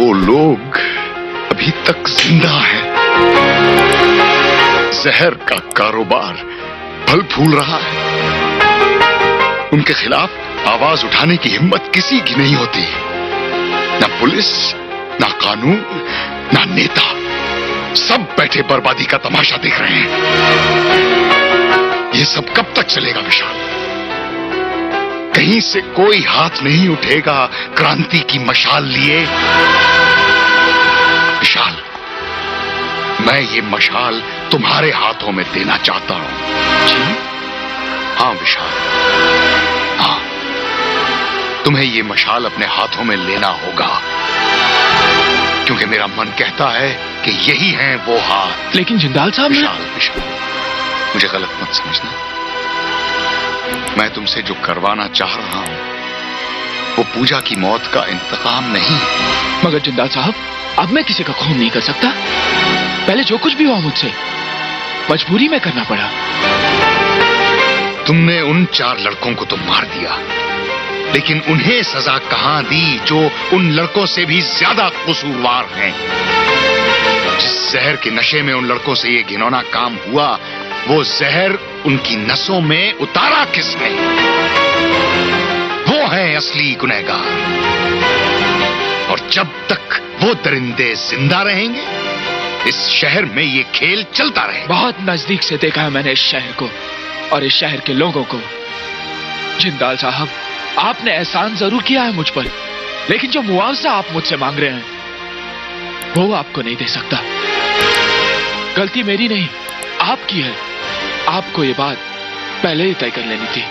वो लोग अभी तक जिंदा हैं। जहर का कारोबार फल फूल रहा है। उनके खिलाफ आवाज उठाने की हिम्मत किसी की नहीं होती। ना पुलिस, ना कानून, ना नेता, सब बैठे बर्बादी का तमाशा देख रहे हैं। ये सब कब तक चलेगा विशाल? कहीं से कोई हाथ नहीं उठेगा क्रांति की मशाल लिए। विशाल, मैं ये मशाल तुम्हारे हाथों में देना चाहता हूं। जी? हाँ विशाल, हाँ, तुम्हें ये मशाल अपने हाथों में लेना होगा, क्योंकि मेरा मन कहता है कि यही हैं वो हाथ। लेकिन जिंदाल साहब, विशाल, विशाल, मुझे गलत मत समझना। मैं तुमसे जो करवाना चाह रहा हूं वो पूजा की मौत का इंतकाम नहीं। मगर जिंदाल साहब, अब मैं किसी का खून नहीं कर सकता। पहले जो कुछ भी हुआ मुझसे मजबूरी में करना पड़ा। तुमने उन 4 लड़कों को तो मार दिया, लेकिन उन्हें सजा कहां दी जो उन लड़कों से भी ज्यादा कसूरवार हैं। जिस जहर के नशे में उन लड़कों से ये घिनौना काम हुआ, वो जहर उनकी नसों में उतारा किसने? वो है असली गुनहगार। और जब तक वो दरिंदे जिंदा रहेंगे, इस शहर में ये खेल चलता रहेगा। बहुत नजदीक से देखा है मैंने इस शहर को और इस शहर के लोगों को। जिंदाल साहब, आपने एहसान जरूर किया है मुझ पर, लेकिन जो मुआवजा आप मुझसे मांग रहे हैं वो आपको नहीं दे सकता। गलती मेरी नहीं, आपकी है। आपको ये बात पहले ही तय कर लेनी थी।